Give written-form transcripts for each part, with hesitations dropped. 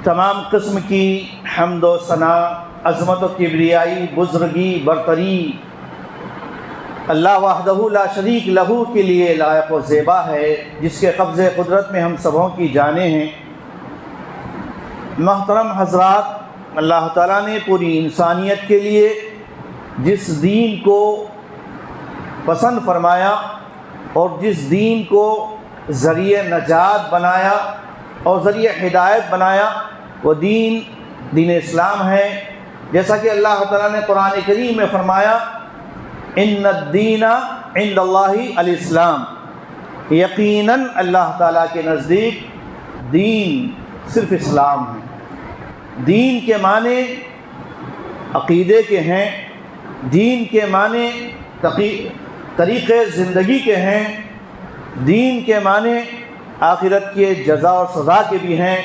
تمام قسم کی حمد و ثنا، عظمت و کبریائی، بزرگی، برتری اللہ وحدہ لا شریک لہو کے لیے لائق و زیبا ہے، جس کے قبض قدرت میں ہم سبوں کی جانیں ہیں۔ محترم حضرات، اللہ تعالیٰ نے پوری انسانیت کے لیے جس دین کو پسند فرمایا اور جس دین کو ذریعہ نجات بنایا اور ذریعہ ہدایت بنایا، وہ دین اسلام ہے۔ جیسا کہ اللہ تعالیٰ نے قرآن کریم میں فرمایا، ان الدین عند اللہ الاسلام، یقیناً اللہ تعالیٰ کے نزدیک دین صرف اسلام ہے۔ دین کے معنی عقیدے کے ہیں، دین کے معنی طریقے زندگی کے ہیں، دین کے معنی آخرت کے جزا اور سزا کے بھی ہیں۔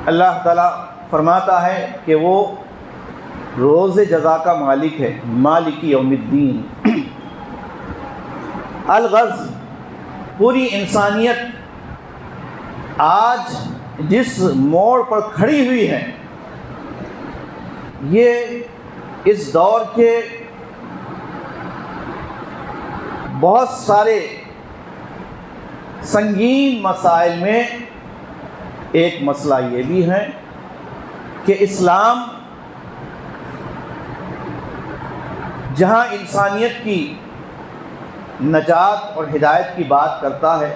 اللہ تعالیٰ فرماتا ہے کہ وہ روز جزا کا مالک ہے، مالک یوم الدین۔ الغرض، پوری انسانیت آج جس موڑ پر کھڑی ہوئی ہے، یہ اس دور کے بہت سارے سنگین مسائل میں ایک مسئلہ یہ بھی ہے کہ اسلام جہاں انسانیت کی نجات اور ہدایت کی بات کرتا ہے،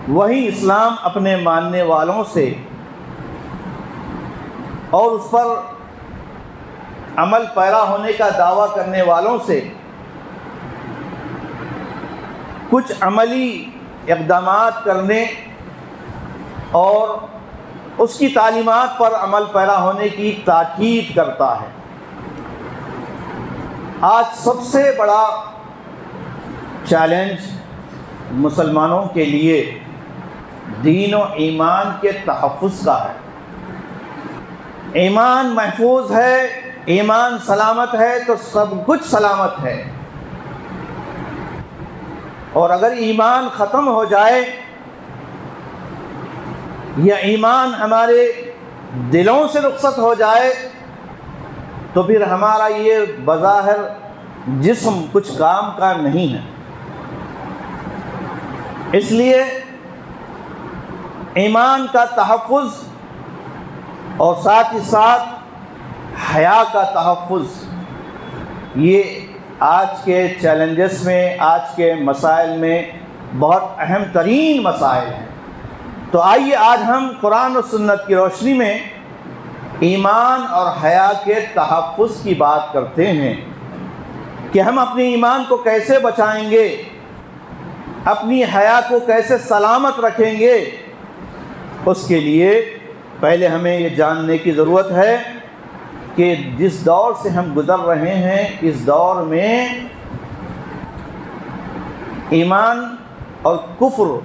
وہیں اسلام اپنے ماننے والوں سے اور اس پر عمل پیرا ہونے کا دعویٰ کرنے والوں سے کچھ عملی اقدامات کرنے اور اس کی تعلیمات پر عمل پیرا ہونے کی تاکید کرتا ہے۔ آج سب سے بڑا چیلنج مسلمانوں کے لیے دین و ایمان کے تحفظ کا ہے۔ ایمان محفوظ ہے، ایمان سلامت ہے تو سب کچھ سلامت ہے، اور اگر ایمان ختم ہو جائے یا ایمان ہمارے دلوں سے رخصت ہو جائے تو پھر ہمارا یہ بظاہر جسم کچھ کام کا نہیں ہے۔ اس لیے ایمان کا تحفظ اور ساتھ ہی ساتھ حیا کا تحفظ، یہ آج کے چیلنجز میں، آج کے مسائل میں بہت اہم ترین مسائل ہیں۔ تو آئیے آج ہم قرآن و سنت کی روشنی میں ایمان اور حیا کے تحفظ کی بات کرتے ہیں کہ ہم اپنے ایمان کو کیسے بچائیں گے، اپنی حیا کو کیسے سلامت رکھیں گے۔ اس کے لیے پہلے ہمیں یہ جاننے کی ضرورت ہے کہ جس دور سے ہم گزر رہے ہیں، اس دور میں ایمان اور کفر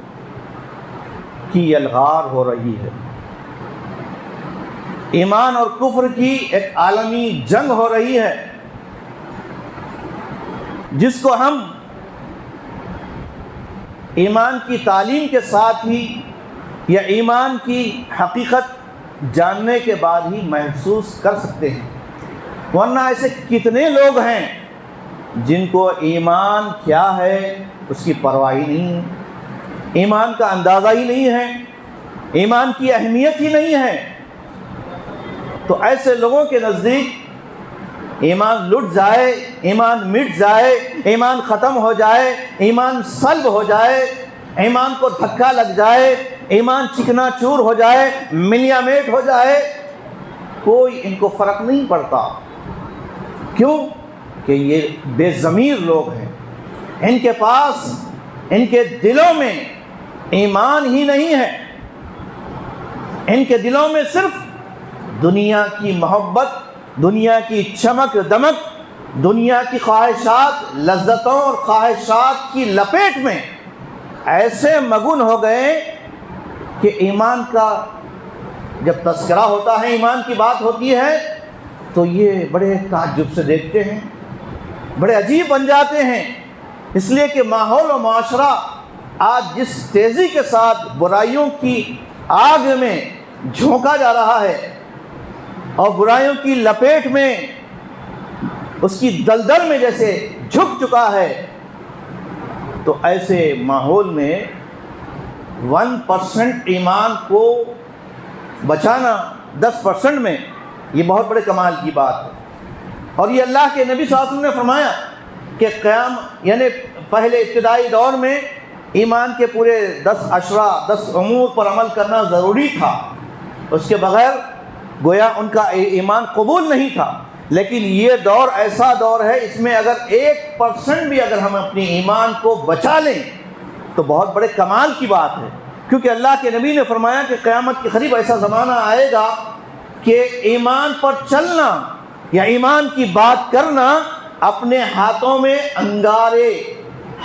کی الغار ہو رہی ہے، ایمان اور کفر کی ایک عالمی جنگ ہو رہی ہے، جس کو ہم ایمان کی تعلیم کے ساتھ ہی یا ایمان کی حقیقت جاننے کے بعد ہی محسوس کر سکتے ہیں، ورنہ ایسے کتنے لوگ ہیں جن کو ایمان کیا ہے اس کی پرواہ ہی نہیں ہے، ایمان کا اندازہ ہی نہیں ہے، ایمان کی اہمیت ہی نہیں ہے۔ تو ایسے لوگوں کے نزدیک ایمان لٹ جائے، ایمان مٹ جائے، ایمان ختم ہو جائے، ایمان سلب ہو جائے، ایمان کو دھکا لگ جائے، ایمان چکنا چور ہو جائے، ملیا میٹ ہو جائے، کوئی ان کو فرق نہیں پڑتا۔ کیوں؟ کہ یہ بے ضمیر لوگ ہیں، ان کے پاس، ان کے دلوں میں ایمان ہی نہیں ہے، ان کے دلوں میں صرف دنیا کی محبت، دنیا کی چمک دمک، دنیا کی خواہشات، لذتوں اور خواہشات کی لپیٹ میں ایسے مگن ہو گئے کہ ایمان کا جب تذکرہ ہوتا ہے، ایمان کی بات ہوتی ہے تو یہ بڑے تعجب سے دیکھتے ہیں، بڑے عجیب بن جاتے ہیں، اس لیے کہ ماحول و معاشرہ آج جس تیزی کے ساتھ برائیوں کی آگ میں جھونکا جا رہا ہے اور برائیوں کی لپیٹ میں اس کی دلدل میں جیسے جھک چکا ہے، تو ایسے ماحول میں 1% ایمان کو بچانا 10% میں، یہ بہت بڑے کمال کی بات ہے۔ اور یہ اللہ کے نبی صلی اللہ علیہ وسلم نے فرمایا کہ قیام یعنی پہلے ابتدائی دور میں ایمان کے پورے 10 امور پر عمل کرنا ضروری تھا، اس کے بغیر گویا ان کا ایمان قبول نہیں تھا۔ لیکن یہ دور ایسا دور ہے، اس میں اگر 1% بھی اگر ہم اپنی ایمان کو بچا لیں تو بہت بڑے کمال کی بات ہے، کیونکہ اللہ کے نبی نے فرمایا کہ قیامت کے قریب ایسا زمانہ آئے گا کہ ایمان پر چلنا یا ایمان کی بات کرنا اپنے ہاتھوں میں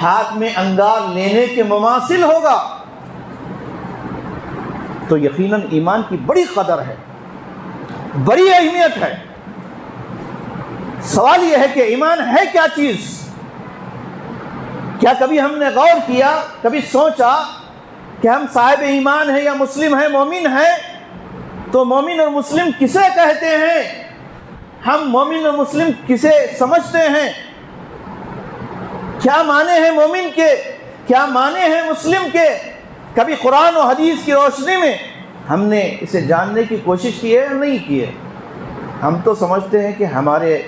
ہاتھ میں انگار لینے کے مماثل ہوگا۔ تو یقیناً ایمان کی بڑی قدر ہے، بڑی اہمیت ہے۔ سوال یہ ہے کہ ایمان ہے کیا چیز؟ کیا کبھی ہم نے غور کیا، کبھی سوچا کہ ہم صاحب ایمان ہیں یا مسلم ہیں، مومن ہیں؟ تو مومن اور مسلم کسے کہتے ہیں؟ ہم مومن اور مسلم کسے سمجھتے ہیں؟ کیا معنی ہیں مومن کے، کیا معنی ہیں مسلم کے؟ کبھی قرآن و حدیث کی روشنی میں ہم نے اسے جاننے کی کوشش کی ہے یا نہیں کی ہے؟ ہم تو سمجھتے ہیں کہ ہمارے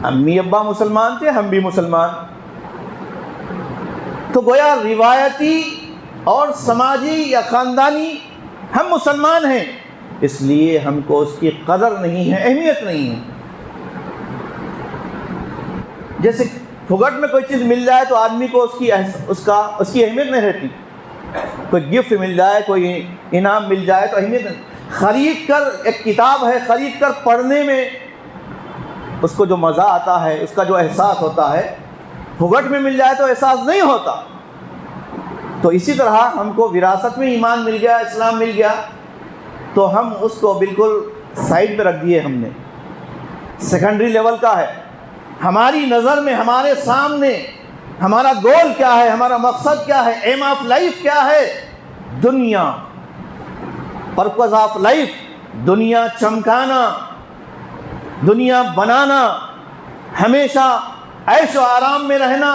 امی ابا مسلمان تھے، ہم بھی مسلمان، تو گویا روایتی اور سماجی یا خاندانی ہم مسلمان ہیں، اس لیے ہم کو اس کی قدر نہیں ہے، اہمیت نہیں ہے۔ جیسے پھگٹ میں کوئی چیز مل جائے تو آدمی کو اس کی اہمیت نہیں رہتی، کوئی گفٹ مل جائے، کوئی انعام مل جائے تو اہمیت نہیں۔ خرید کر ایک کتاب ہے، خرید کر پڑھنے میں اس کو جو مزہ آتا ہے، اس کا جو احساس ہوتا ہے، پھگٹ میں مل جائے تو احساس نہیں ہوتا۔ تو اسی طرح ہم کو وراثت میں ایمان مل گیا، اسلام مل گیا، تو ہم اس کو بالکل سائڈ پہ رکھ دیے، ہم نے سیکنڈری لیول کا ہے۔ ہماری نظر میں، ہمارے سامنے ہمارا گول کیا ہے، ہمارا مقصد کیا ہے، ایم آف لائف کیا ہے؟ دنیا، پرپز آف لائف، دنیا چمکانا، دنیا بنانا، ہمیشہ عیش و آرام میں رہنا،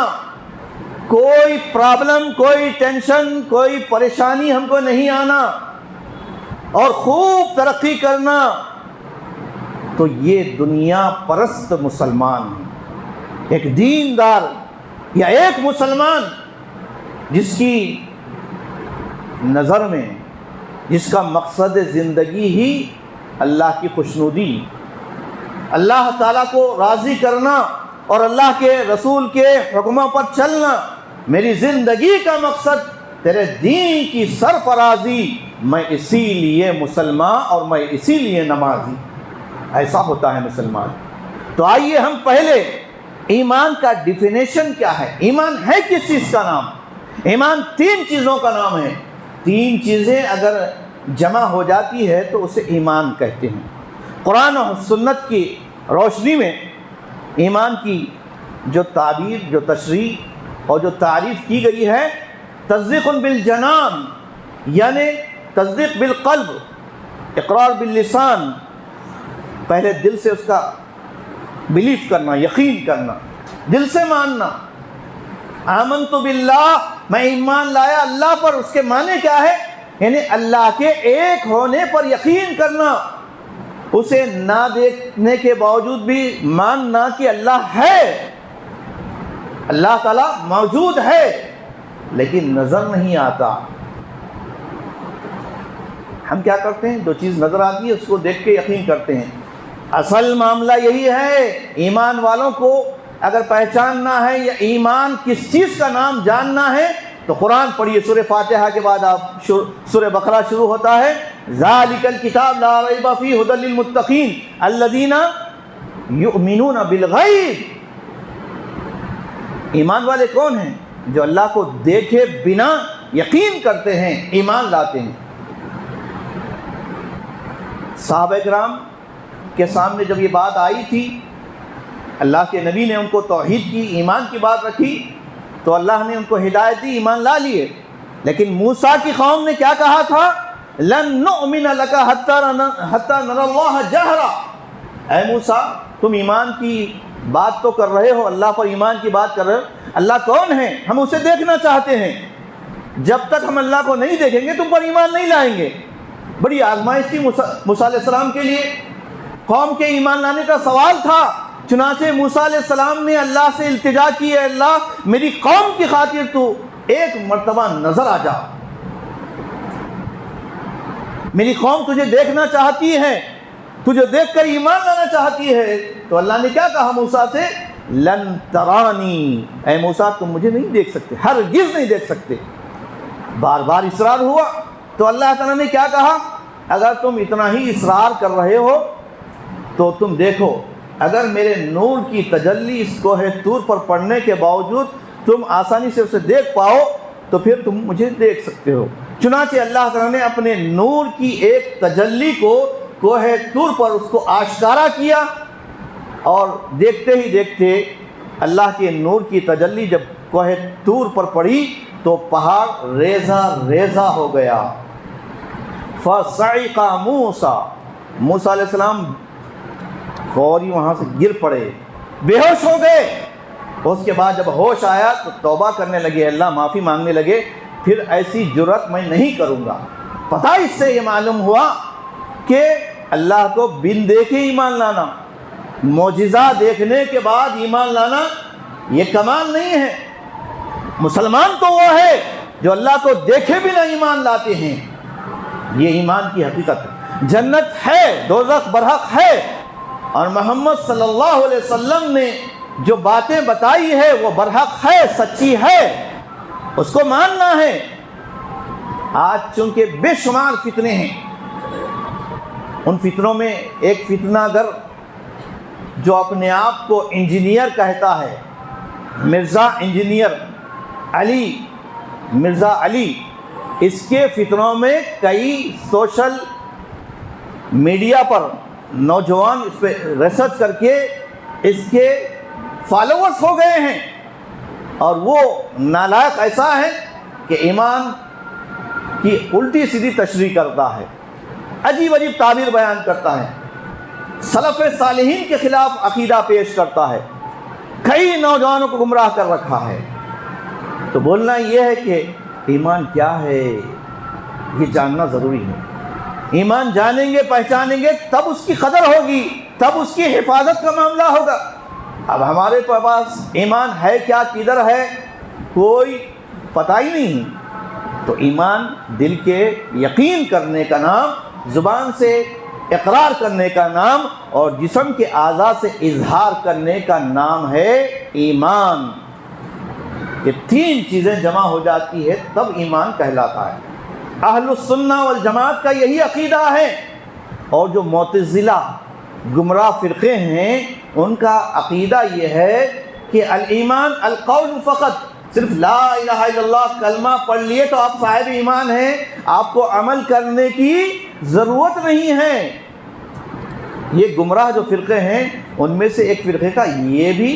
کوئی پرابلم، کوئی ٹینشن، کوئی پریشانی ہم کو نہیں آنا، اور خوب ترقی کرنا۔ تو یہ دنیا پرست مسلمان ہیں۔ ایک دیندار یا ایک مسلمان جس کی نظر میں، جس کا مقصد زندگی ہی اللہ کی خوشنودی، اللہ تعالیٰ کو راضی کرنا اور اللہ کے رسول کے حکموں پر چلنا، میری زندگی کا مقصد تیرے دین کی سرفرازی، میں اسی لیے مسلمان اور میں اسی لیے نمازی، ایسا ہوتا ہے مسلمان۔ تو آئیے ہم پہلے ایمان کا ڈیفینیشن کیا ہے، ایمان ہے کس چیز کا نام؟ ایمان 3 چیزوں کا نام ہے۔ 3 چیزیں اگر جمع ہو جاتی ہے تو اسے ایمان کہتے ہیں۔ قرآن و سنت کی روشنی میں ایمان کی جو تعبیر، جو تشریح اور جو تعریف کی گئی ہے، تصدیق بالجنان یعنی تصدیق بالقلب، اقرار باللسان، پہلے دل سے اس کا بلیف کرنا، یقین کرنا، دل سے ماننا۔ آمنت باللہ، میں ایمان لایا اللہ پر، اس کے معنی کیا ہے؟ یعنی اللہ کے ایک ہونے پر یقین کرنا، اسے نہ دیکھنے کے باوجود بھی ماننا کہ اللہ ہے، اللہ تعالیٰ موجود ہے لیکن نظر نہیں آتا۔ ہم کیا کرتے ہیں؟ جو چیز نظر آتی ہے اس کو دیکھ کے یقین کرتے ہیں۔ اصل معاملہ یہی ہے، ایمان والوں کو اگر پہچاننا ہے یا ایمان کس چیز کا نام جاننا ہے تو قرآن پڑھیے۔ سورہ فاتحہ کے بعد آپ سورہ بقرہ شروع ہوتا ہے، ذالک الکتاب لا ریب فیہ ھدی للمتقین الذین یؤمنون بالغیب۔ ایمان والے کون ہیں؟ جو اللہ کو دیکھے بنا یقین کرتے ہیں، ایمان لاتے ہیں۔ صحابہ کرام کے سامنے جب یہ بات آئی تھی، اللہ کے نبی نے ان کو توحید کی، ایمان کی بات رکھی، تو اللہ نے ان کو ہدایت دی، ایمان لا لیے۔ لیکن موسیٰ کی قوم نے کیا کہا تھا؟ لن نؤمن لك حتى نرى الله جہرا، اے موسیٰ تم ایمان کی بات تو کر رہے ہو، اللہ پر ایمان کی بات کر رہے ہو، اللہ کون ہے؟ ہم اسے دیکھنا چاہتے ہیں، جب تک ہم اللہ کو نہیں دیکھیں گے تم پر ایمان نہیں لائیں گے۔ بڑی آزمائش تھی موسیٰ علیہ السلام کے لیے، قوم کے ایمان لانے کا سوال تھا، چنانچہ موسیٰ علیہ السلام نے اللہ سے التجا کی، اے اللہ میری قوم کی خاطر تو ایک مرتبہ نظر آ جا، میری قوم تجھے دیکھنا چاہتی ہے، تجھے دیکھ کر ایمان لانا چاہتی ہے۔ تو اللہ نے کیا کہا موسیٰ سے؟ لن ترانی، اے موسیٰ تم مجھے نہیں دیکھ سکتے، ہرگز نہیں دیکھ سکتے۔ بار بار اصرار ہوا تو اللہ تعالیٰ نے کیا کہا؟ اگر تم اتنا ہی اصرار کر رہے ہو تو تم دیکھو، اگر میرے نور کی تجلی اس کوہ طور پر پڑنے کے باوجود تم آسانی سے اسے دیکھ پاؤ تو پھر تم مجھے دیکھ سکتے ہو۔ چنانچہ اللہ تعالیٰ نے اپنے نور کی ایک تجلی کو کوہ طور پر اس کو آشکارا کیا، اور دیکھتے ہی دیکھتے اللہ کے نور کی تجلی جب کوہ طور پر پڑی تو پہاڑ ریزہ ریزہ ہو گیا۔ فَصَعِقَ موسیٰ علیہ السلام فوری وہاں سے گر پڑے، بے ہوش ہو گئے۔ اس کے بعد جب ہوش آیا تو توبہ کرنے لگے، اللہ معافی مانگنے لگے، پھر ایسی جرات میں نہیں کروں گا۔ پتہ اس سے یہ معلوم ہوا کہ اللہ کو بن دیکھے ایمان لانا، معجزہ دیکھنے کے بعد ایمان لانا یہ کمال نہیں ہے۔ مسلمان تو وہ ہے جو اللہ کو دیکھے بنا ایمان لاتے ہیں، یہ ایمان کی حقیقت ہے۔ جنت ہے، دوزخ برحق ہے، اور محمد صلی اللہ علیہ وسلم نے جو باتیں بتائی ہے وہ برحق ہے، سچی ہے، اس کو ماننا ہے۔ آج چونکہ بے شمار فتنے ہیں، ان فتنوں میں ایک فتنہ گر جو اپنے آپ کو انجینئر کہتا ہے، مرزا انجینئر علی، مرزا علی، اس کے فتنوں میں کئی سوشل میڈیا پر نوجوان اس پہ ریسرچ کر کے اس کے فالوورز ہو گئے ہیں، اور وہ نالائق ایسا ہے کہ ایمان کی الٹی سیدھی تشریح کرتا ہے، عجیب عجیب تعبیر بیان کرتا ہے، سلف صالحین کے خلاف عقیدہ پیش کرتا ہے، کئی نوجوانوں کو گمراہ کر رکھا ہے۔ تو بولنا یہ ہے کہ ایمان کیا ہے یہ جاننا ضروری ہے۔ ایمان جانیں گے، پہچانیں گے، تب اس کی قدر ہوگی، تب اس کی حفاظت کا معاملہ ہوگا۔ اب ہمارے پاس ایمان ہے کیا، کدھر ہے، کوئی پتہ ہی نہیں۔ تو ایمان دل کے یقین کرنے کا نام، زبان سے اقرار کرنے کا نام، اور جسم کے اعضاء سے اظہار کرنے کا نام ہے ایمان۔ یہ تین چیزیں جمع ہو جاتی ہے تب ایمان کہلاتا ہے۔ اہل السنہ والجماعت کا یہی عقیدہ ہے، اور جو معتزلہ گمراہ فرقے ہیں ان کا عقیدہ یہ ہے کہ الایمان القول فقط، صرف لا الہ الا اللہ کلمہ پڑھ لیے تو آپ صاحب ایمان ہیں، آپ کو عمل کرنے کی ضرورت نہیں ہے۔ یہ گمراہ جو فرقے ہیں ان میں سے ایک فرقے کا یہ بھی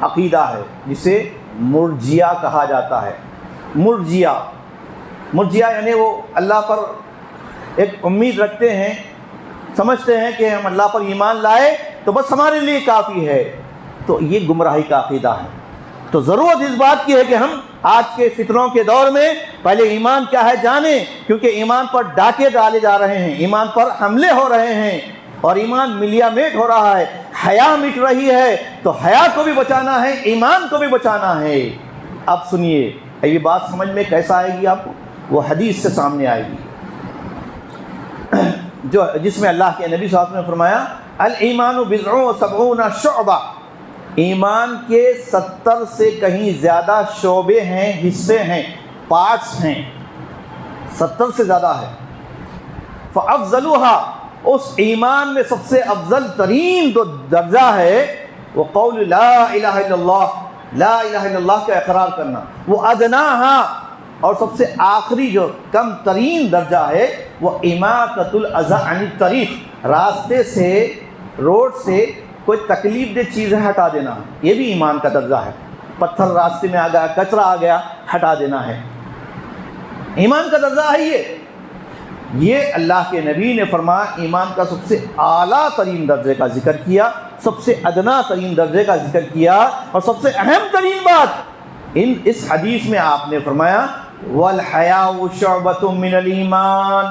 عقیدہ ہے جسے مرجیہ کہا جاتا ہے۔ مرجیہ یعنی وہ اللہ پر ایک امید رکھتے ہیں، سمجھتے ہیں کہ ہم اللہ پر ایمان لائے تو بس ہمارے لیے کافی ہے، تو یہ گمراہی کا عقیدہ ہے۔ تو ضرورت اس بات کی ہے کہ ہم آج کے فتنوں کے دور میں پہلے ایمان کیا ہے جانیں، کیونکہ ایمان پر ڈاکے ڈالے جا رہے ہیں، ایمان پر حملے ہو رہے ہیں، اور ایمان ملیا میٹ ہو رہا ہے، حیا مٹ رہی ہے، تو حیا کو بھی بچانا ہے، ایمان کو بھی بچانا ہے۔ اب سنیے یہ بات سمجھ میں کیسا آئے گی آپ کو، وہ حدیث سے سامنے آئے گی جس میں اللہ کے نبی صلی اللہ علیہ وسلم نے فرمایا الایمان بضع و سبعون شعبہ، ایمان کے 70 سے کہیں زیادہ شعبے ہیں، حصے ہیں، پارٹس ہیں، 70 سے زیادہ ہے۔ فافضلها، اس ایمان میں سب سے افضل ترین جو درجہ ہے وہ قول لا الہ الا اللہ، لا الہ الا اللہ کا اقرار کرنا۔ وہ ادناہا، اور سب سے آخری جو کم ترین درجہ ہے وہ اماطۃ الاذی عن الطریق، راستے سے، روڈ سے کوئی تکلیف دہ چیزیں ہٹا دینا، یہ بھی ایمان کا درجہ ہے۔ پتھر راستے میں آ گیا، کچرا آ گیا، ہٹا دینا ہے۔ ایمان کا درجہ ہے یہ اللہ کے نبی نے فرمایا ایمان کا سب سے اعلیٰ ترین درجے کا ذکر کیا، سب سے ادنا ترین درجے کا ذکر کیا، اور سب سے اہم ترین بات اس حدیث میں آپ نے فرمایا وَالْحَيَاءُ شُعْبَةٌ مِّنَ الْإِيمَانِ۔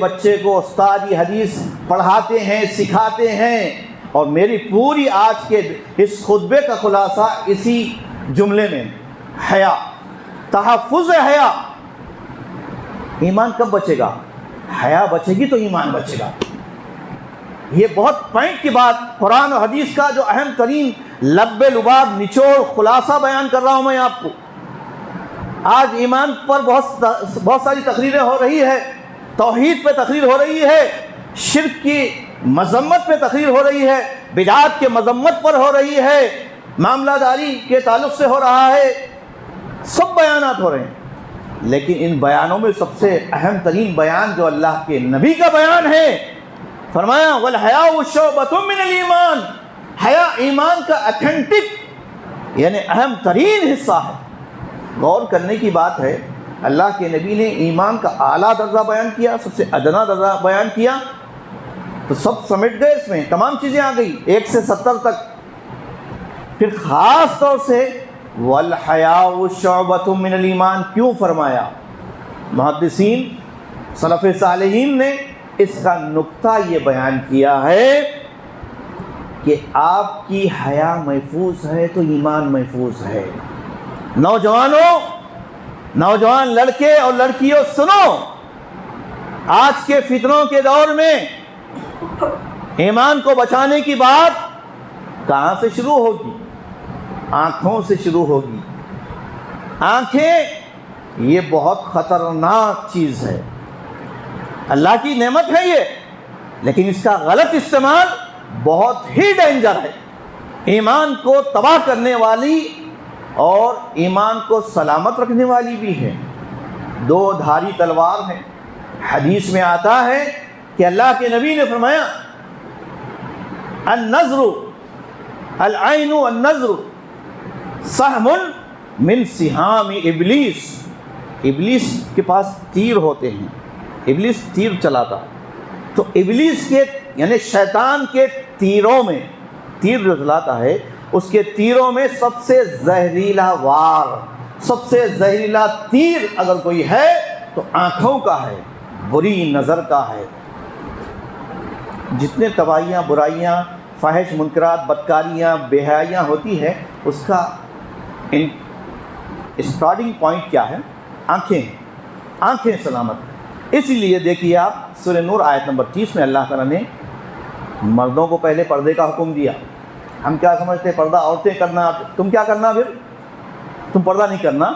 بچے کو استاد یہ حدیث پڑھاتے ہیں، سکھاتے ہیں، اور میری پوری آج کے اس خطبے کا خلاصہ اسی جملے میں، حیا، تحفظ حیا۔ ایمان کب بچے گا؟ حیا بچے گی تو ایمان بچے گا۔ یہ بہت پوائنٹ کی بات، قرآن اور حدیث کا جو اہم ترین لب لباب نچوڑ خلاصہ بیان کر رہا ہوں میں آپ کو۔ آج ایمان پر بہت ساری تقریریں ہو رہی ہے، توحید پہ تقریر ہو رہی ہے، شرک کی مذمت پہ تقریر ہو رہی ہے، بدعات کے مذمت پر ہو رہی ہے، معاملہ داری کے تعلق سے ہو رہا ہے، سب بیانات ہو رہے ہیں، لیکن ان بیانوں میں سب سے اہم ترین بیان جو اللہ کے نبی کا بیان ہے، فرمایا وَالْحَيَاءُ شُعْبَةٌ مِّنَ الْإِيمَانِ۔ حیا ایمان کا اتھینٹک یعنی اہم ترین حصہ ہے۔ غور کرنے کی بات ہے، اللہ کے نبی نے ایمان کا اعلیٰ درجہ بیان کیا، سب سے ادنا درجہ بیان کیا، تو سب سمٹ گئے، اس میں تمام چیزیں آ گئی 1 سے 70 تک۔ پھر خاص طور سے وَالْحَيَاءُ شُعْبَةٌ مِّنَ الْإِيمَانِ کیوں فرمایا؟ محدثین سلف صالحین نے اس کا نقطہ یہ بیان کیا ہے کہ آپ کی حیا محفوظ ہے تو ایمان محفوظ ہے۔ نوجوان لڑکے اور لڑکیوں سنو، آج کے فتنوں کے دور میں ایمان کو بچانے کی بات کہاں سے شروع ہوگی؟ آنکھوں سے شروع ہوگی۔ آنکھیں یہ بہت خطرناک چیز ہے، اللہ کی نعمت ہے یہ، لیکن اس کا غلط استعمال بہت ہی ڈینجر ہے، ایمان کو تباہ کرنے والی اور ایمان کو سلامت رکھنے والی بھی ہے۔ 2 دھاری تلوار ہے۔ حدیث میں آتا ہے کہ اللہ کے نبی نے فرمایا العین النظر سہم من سہام ابلیس۔ ابلیس کے پاس تیر ہوتے ہیں، ابلیس تیر چلاتا، تو ابلیس کے یعنی شیطان کے تیروں میں، تیر جو چلاتا ہے اس کے تیروں میں سب سے زہریلا وار، سب سے زہریلا تیر اگر کوئی ہے تو آنکھوں کا ہے، بری نظر کا ہے۔ جتنے تباہیاں، برائیاں، فاحش منکرات، بدکاریاں، بے حیائیاں ہوتی ہے، اس کا اسٹارٹنگ پوائنٹ کیا ہے؟ آنکھیں سلامت۔ اسی لیے دیکھیے آپ سورہ نور آیت نمبر 30 میں اللہ تعالیٰ نے مردوں کو پہلے پردے کا حکم دیا۔ ہم کیا سمجھتے ہیں پردہ عورتیں کرنا، تم کیا کرنا؟ پھر تم پردہ نہیں کرنا،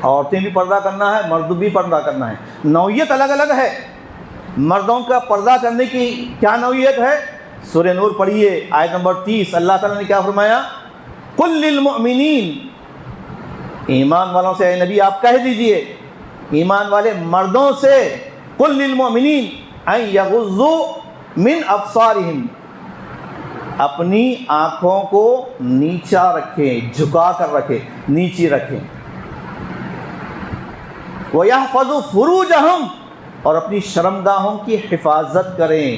عورتیں بھی پردہ کرنا ہے، مرد بھی پردہ کرنا ہے، نوعیت الگ الگ ہے۔ مردوں کا پردہ کرنے کی کیا نوعیت ہے؟ سورہ نور پڑھیے آیت نمبر 30، اللہ تعالیٰ نے کیا فرمایا؟ قل للمؤمنین، ایمان والوں سے اے نبی آپ کہہ دیجئے، ایمان والے مردوں سے، قل للمؤمنین ان یغضوا من ابصارہم، اپنی آنکھوں کو نیچا رکھیں، جھکا کر رکھیں، نیچی رکھیں، وَيَحْفَظُوا فُرُوجَهُمْ، اور اپنی شرمگاہوں کی حفاظت کریں۔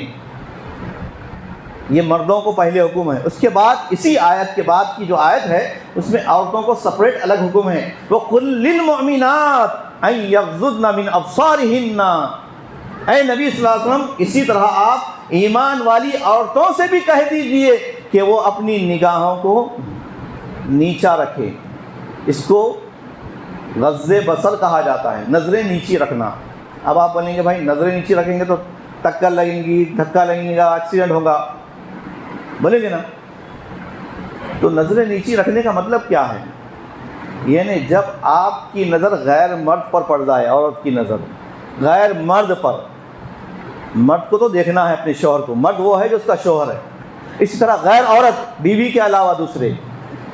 یہ مردوں کو پہلے حکم ہے۔ اس کے بعد اسی آیت کے بعد کی جو آیت ہے اس میں عورتوں کو سپریٹ الگ حکم ہے، وَقُلْ لِلْمُؤْمِنَاتِ أَن يَغْضُضْنَ مِنْ أَبْصَارِهِنَّ، اے نبی صلی اللہ علیہ وسلم اسی طرح آپ ایمان والی عورتوں سے بھی کہہ دیجئے کہ وہ اپنی نگاہوں کو نیچا رکھے۔ اس کو غض بصر کہا جاتا ہے، نظریں نیچی رکھنا۔ اب آپ بولیں گے بھائی نظریں نیچی رکھیں گے تو ٹکر لگیں گی، دھکا لگیں گا، ایکسیڈنٹ ہوگا، بولیں گے نا؟ تو نظریں نیچی رکھنے کا مطلب کیا ہے؟ یعنی جب آپ کی نظر غیر مرد پر پڑ جائے، عورت کی نظر غیر مرد پر، مرد کو تو دیکھنا ہے اپنے شوہر کو، مرد وہ ہے جو اس کا شوہر ہے، اسی طرح غیر عورت بیوی کے علاوہ دوسرے،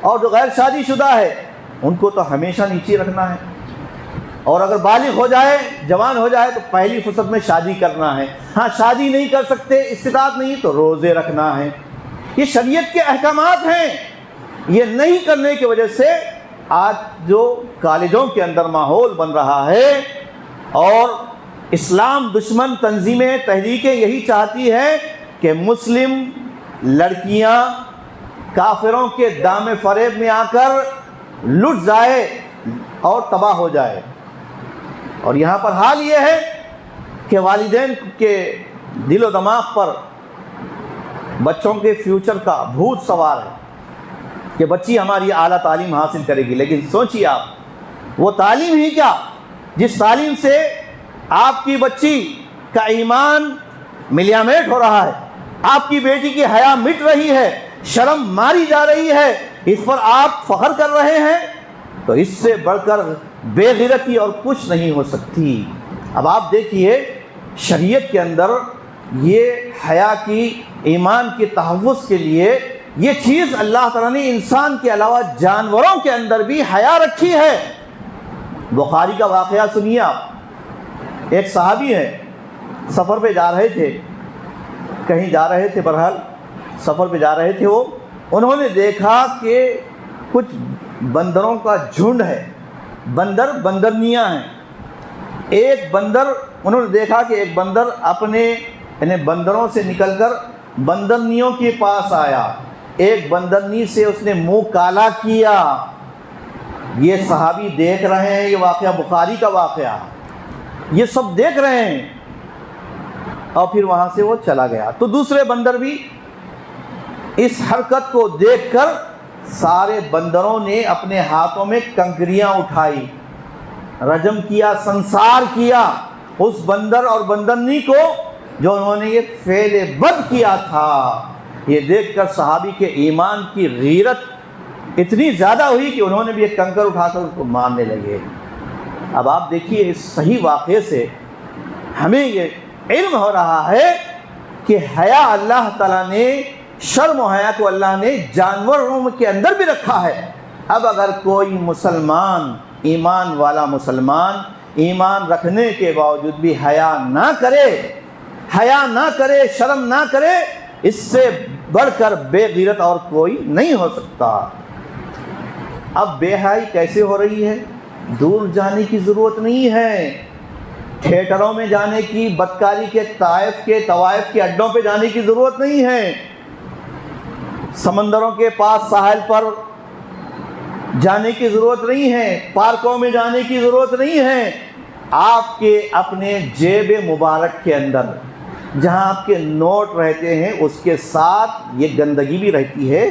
اور جو غیر شادی شدہ ہے ان کو تو ہمیشہ نیچے رکھنا ہے، اور اگر بالغ ہو جائے، جوان ہو جائے تو پہلی فرصت میں شادی کرنا ہے۔ ہاں شادی نہیں کر سکتے، استطاعت نہیں تو روزے رکھنا ہے۔ یہ شریعت کے احکامات ہیں، یہ نہیں کرنے کی وجہ سے آج جو کالجوں کے اندر ماحول بن رہا ہے، اور اسلام دشمن تنظیمیں تحریکیں یہی چاہتی ہیں کہ مسلم لڑکیاں کافروں کے دام فریب میں آ کر لٹ جائے اور تباہ ہو جائے۔ اور یہاں پر حال یہ ہے کہ والدین کے دل و دماغ پر بچوں کے فیوچر کا بھوت سوار ہے کہ بچی ہماری اعلیٰ تعلیم حاصل کرے گی، لیکن سوچیے آپ وہ تعلیم ہی کیا جس تعلیم سے آپ کی بچی کا ایمان ملیامیٹ ہو رہا ہے، آپ کی بیٹی کی حیا مٹ رہی ہے، شرم ماری جا رہی ہے، اس پر آپ فخر کر رہے ہیں، تو اس سے بڑھ کر بے غیرتی اور کچھ نہیں ہو سکتی۔ اب آپ دیکھیے شریعت کے اندر یہ حیا کی، ایمان کے تحفظ کے لیے یہ چیز اللہ تعالیٰ نے انسان کے علاوہ جانوروں کے اندر بھی حیا رکھی ہے۔ بخاری کا واقعہ سنیے آپ، ایک صحابی ہے، سفر پہ جا رہے تھے، کہیں جا رہے تھے، بہرحال سفر پہ جا رہے تھے وہ، انہوں نے دیکھا کہ کچھ بندروں کا جھنڈ ہے، بندرنیاں ہیں۔ ایک بندر، انہوں نے دیکھا کہ ایک بندر اپنے یعنی بندروں سے نکل کر بندرنیوں کے پاس آیا، ایک بندرنی سے اس نے منہ کالا کیا۔ یہ صحابی دیکھ رہے ہیں، یہ واقعہ بخاری کا واقعہ، یہ سب دیکھ رہے ہیں، اور پھر وہاں سے وہ چلا گیا۔ تو دوسرے بندر بھی اس حرکت کو دیکھ کر سارے بندروں نے اپنے ہاتھوں میں کنکریاں اٹھائی، رجم کیا، سنسار کیا اس بندر اور بندرنی کو جو انہوں نے یہ فعل بد کیا تھا۔ یہ دیکھ کر صحابی کے ایمان کی غیرت اتنی زیادہ ہوئی کہ انہوں نے بھی ایک کنکر اٹھا کر اس کو مارنے لگے۔ اب آپ دیکھیے اس صحیح واقعے سے ہمیں یہ علم ہو رہا ہے کہ حیا اللہ تعالیٰ نے، شرم و حیا کو اللہ نے جانوروں کے اندر بھی رکھا ہے۔ اب اگر کوئی مسلمان، ایمان والا مسلمان، ایمان رکھنے کے باوجود بھی حیا نہ کرے، شرم نہ کرے، اس سے بڑھ کر بے غیرت اور کوئی نہیں ہو سکتا۔ اب بے حیائی کیسے ہو رہی ہے؟ دور جانے کی ضرورت نہیں ہے، تھیٹروں میں جانے کی، بدکاری کے طوائف کے اڈوں پہ جانے کی ضرورت نہیں ہے، سمندروں کے پاس ساحل پر جانے کی ضرورت نہیں ہے، پارکوں میں جانے کی ضرورت نہیں ہے۔ آپ کے اپنے جیب مبارک کے اندر جہاں آپ کے نوٹ رہتے ہیں، اس کے ساتھ یہ گندگی بھی رہتی ہے،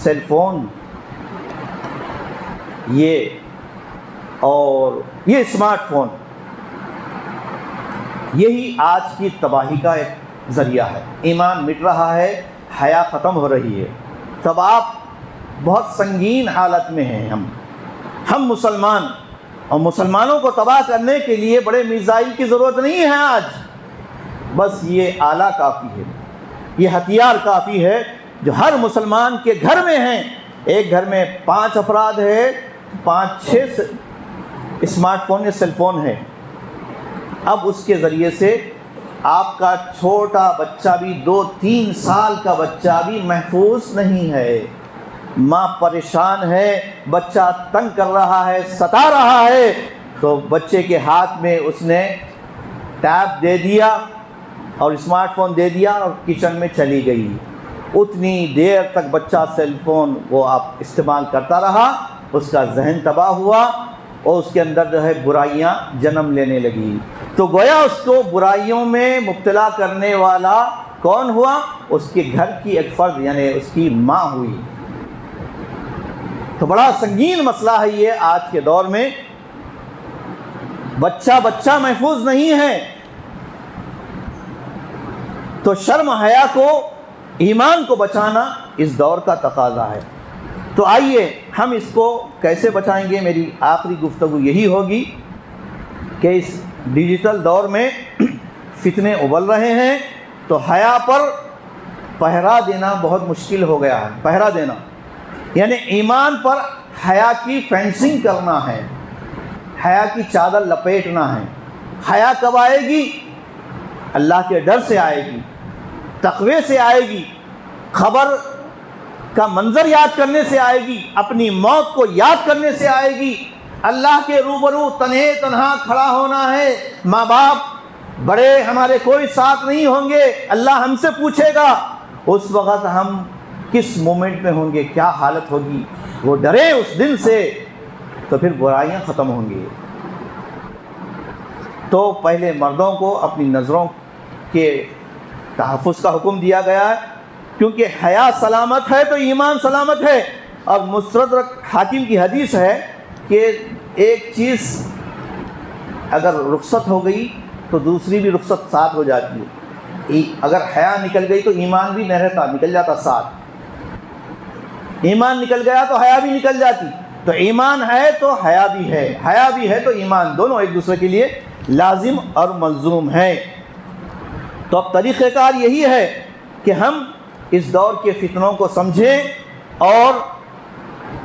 سیل فون، اور یہ اسمارٹ فون، یہی آج کی تباہی کا ایک ذریعہ ہے۔ ایمان مٹ رہا ہے، حیا ختم ہو رہی ہے۔ تب آپ بہت سنگین حالت میں ہیں۔ ہم مسلمان، اور مسلمانوں کو تباہ کرنے کے لیے بڑے میزائل کی ضرورت نہیں ہے آج، بس یہ آلہ کافی ہے، یہ ہتھیار کافی ہے جو ہر مسلمان کے گھر میں ہیں۔ ایک گھر میں 5 افراد ہے، 5-6 اسمارٹ فون یا سیل فون ہے۔ اب اس کے ذریعے سے آپ کا چھوٹا بچہ بھی، 2-3 سال کا بچہ بھی محفوظ نہیں ہے۔ ماں پریشان ہے، بچہ تنگ کر رہا ہے، ستا رہا ہے، تو بچے کے ہاتھ میں اس نے ٹیب دے دیا اور اسمارٹ فون دے دیا اور کچن میں چلی گئی۔ اتنی دیر تک بچہ سیل فون وہ آپ استعمال کرتا رہا، اس کا ذہن تباہ ہوا اور اس کے اندر جو ہے برائیاں جنم لینے لگی۔ تو گویا اس کو برائیوں میں مبتلا کرنے والا کون ہوا؟ اس کے گھر کی ایک فرد، یعنی اس کی ماں ہوئی۔ تو بڑا سنگین مسئلہ ہے یہ آج کے دور میں، بچہ محفوظ نہیں ہے۔ تو شرم حیا کو، ایمان کو بچانا اس دور کا تقاضا ہے۔ تو آئیے ہم اس کو کیسے بچائیں گے؟ میری آخری گفتگو یہی ہوگی کہ اس ڈیجیٹل دور میں فتنے ابل رہے ہیں، تو حیا پر پہرا دینا بہت مشکل ہو گیا ہے۔ پہرا دینا یعنی ایمان پر حیا کی فینسنگ کرنا ہے، حیا کی چادر لپیٹنا ہے۔ حیا کب آئے گی؟ اللہ کے ڈر سے آئے گی، تقوی سے آئے گی۔ خبر کا منظر یاد کرنے سے آئے گی، اپنی موت کو یاد کرنے سے آئے گی، اللہ کے روبرو تنہے تنہا کھڑا ہونا ہے، ماں باپ بڑے ہمارے کوئی ساتھ نہیں ہوں گے، اللہ ہم سے پوچھے گا، اس وقت ہم کس مومنٹ میں ہوں گے، کیا حالت ہوگی، وہ ڈرے اس دن سے، تو پھر برائیاں ختم ہوں گی۔ تو پہلے مردوں کو اپنی نظروں کے تحفظ کا حکم دیا گیا ہے، کیونکہ حیا سلامت ہے تو ایمان سلامت ہے۔ اور مستدرک حاکم کی حدیث ہے کہ ایک چیز اگر رخصت ہو گئی تو دوسری بھی رخصت ساتھ ہو جاتی ہے، اگر حیا نکل گئی تو ایمان بھی نہ رہتا، نکل جاتا ساتھ، ایمان نکل گیا تو حیا بھی نکل جاتی، تو ایمان ہے تو حیا بھی ہے، حیا بھی ہے تو ایمان، دونوں ایک دوسرے کے لیے لازم اور ملزوم ہے۔ تو اب طریقہ کار یہی ہے کہ ہم اس دور کے فتنوں کو سمجھیں، اور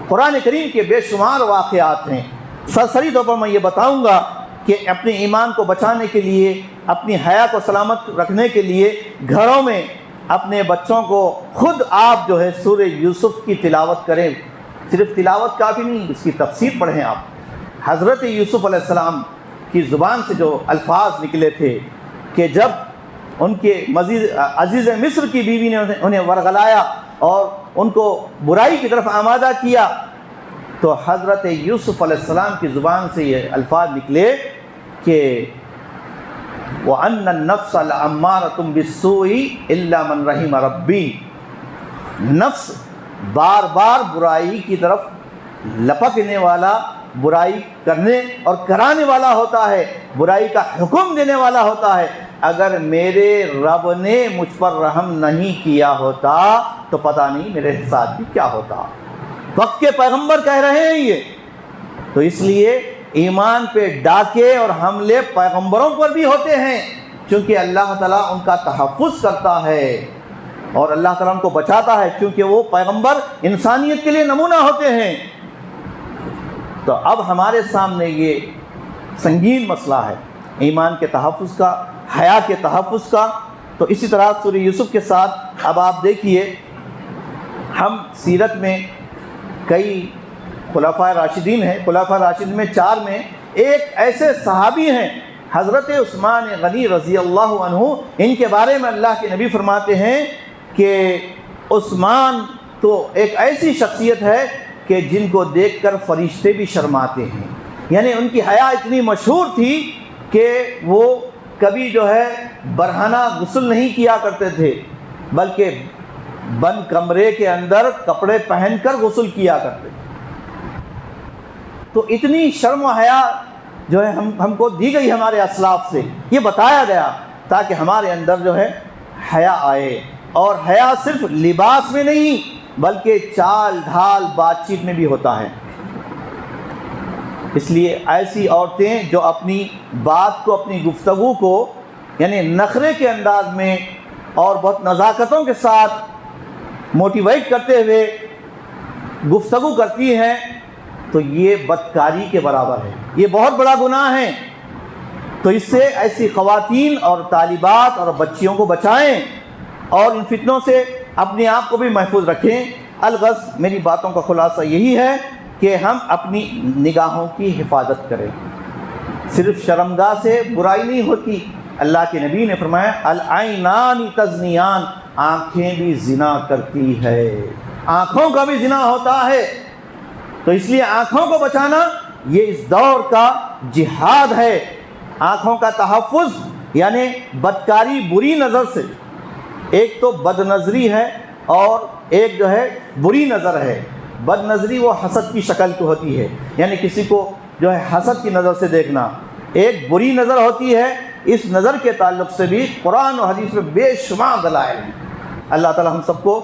قرآن کریم کے بے شمار واقعات ہیں، سرسری طور پر میں یہ بتاؤں گا کہ اپنے ایمان کو بچانے کے لیے، اپنی حیا کو سلامت رکھنے کے لیے گھروں میں اپنے بچوں کو خود آپ جو ہے سورہ یوسف کی تلاوت کریں، صرف تلاوت کافی نہیں، اس کی تفسیر پڑھیں آپ۔ حضرت یوسف علیہ السلام کی زبان سے جو الفاظ نکلے تھے کہ جب ان کے عزیز مصر کی بیوی نے انہیں ورغلایا اور ان کو برائی کی طرف آمادہ کیا، تو حضرت یوسف علیہ السلام کی زبان سے یہ الفاظ نکلے کہ وَأَنَّ النَّفْسَ لَأَمَّارَةٌ بِالسُّوءِ إِلَّا مَنْ رَحِمَ رَبِّي، نفس بار بار برائی کی طرف لپکنے والا، برائی کرنے اور کرانے والا ہوتا ہے، برائی کا حکم دینے والا ہوتا ہے، اگر میرے رب نے مجھ پر رحم نہیں کیا ہوتا تو پتہ نہیں میرے ساتھ بھی کیا ہوتا۔ وقت کے پیغمبر کہہ رہے ہیں یہ، تو اس لیے ایمان پہ ڈاکے اور حملے پیغمبروں پر بھی ہوتے ہیں، کیونکہ اللہ تعالیٰ ان کا تحفظ کرتا ہے اور اللہ تعالیٰ ان کو بچاتا ہے، کیونکہ وہ پیغمبر انسانیت کے لیے نمونہ ہوتے ہیں۔ تو اب ہمارے سامنے یہ سنگین مسئلہ ہے ایمان کے تحفظ کا، حیا کے تحفظ کا۔ تو اسی طرح سورہ یوسف کے ساتھ اب آپ دیکھیے، ہم سیرت میں کئی خلفائے راشدین ہیں، خلفائے راشدین میں 4 میں ایک ایسے صحابی ہیں حضرت عثمان غنی رضی اللہ عنہ، ان کے بارے میں اللہ کے نبی فرماتے ہیں کہ عثمان تو ایک ایسی شخصیت ہے کہ جن کو دیکھ کر فرشتے بھی شرماتے ہیں، یعنی ان کی حیا اتنی مشہور تھی کہ وہ کبھی جو ہے برہنہ غسل نہیں کیا کرتے تھے، بلکہ بند کمرے کے اندر کپڑے پہن کر غسل کیا کرتے تھے۔ تو اتنی شرم و حیا جو ہے ہم کو دی گئی ہمارے اسلاف سے، یہ بتایا گیا تاکہ ہمارے اندر جو ہے حیا آئے، اور حیا صرف لباس میں نہیں بلکہ چال ڈھال بات چیت میں بھی ہوتا ہے۔ اس لیے ایسی عورتیں جو اپنی بات کو، اپنی گفتگو کو یعنی نخرے کے انداز میں اور بہت نزاکتوں کے ساتھ موٹیویٹ کرتے ہوئے گفتگو کرتی ہیں، تو یہ بدکاری کے برابر ہے، یہ بہت بڑا گناہ ہے۔ تو اس سے ایسی خواتین اور طالبات اور بچیوں کو بچائیں اور ان فتنوں سے اپنے آپ کو بھی محفوظ رکھیں۔ الغرض میری باتوں کا خلاصہ یہی ہے کہ ہم اپنی نگاہوں کی حفاظت کریں، صرف شرمگاہ سے برائی نہیں ہوتی، اللہ کے نبی نے فرمایا العینان تزنیان، آنکھیں بھی زنا کرتی ہے، آنکھوں کا بھی زنا ہوتا ہے۔ تو اس لیے آنکھوں کو بچانا یہ اس دور کا جہاد ہے۔ آنکھوں کا تحفظ یعنی بدکاری، بری نظر سے، ایک تو بد نظری ہے اور ایک جو ہے بری نظر ہے۔ بد نظری وہ حسد کی شکل کی ہوتی ہے، یعنی کسی کو جو ہے حسد کی نظر سے دیکھنا، ایک بری نظر ہوتی ہے۔ اس نظر کے تعلق سے بھی قرآن و حدیث میں بے شمار دلائل ہیں۔ اللہ تعالی ہم سب کو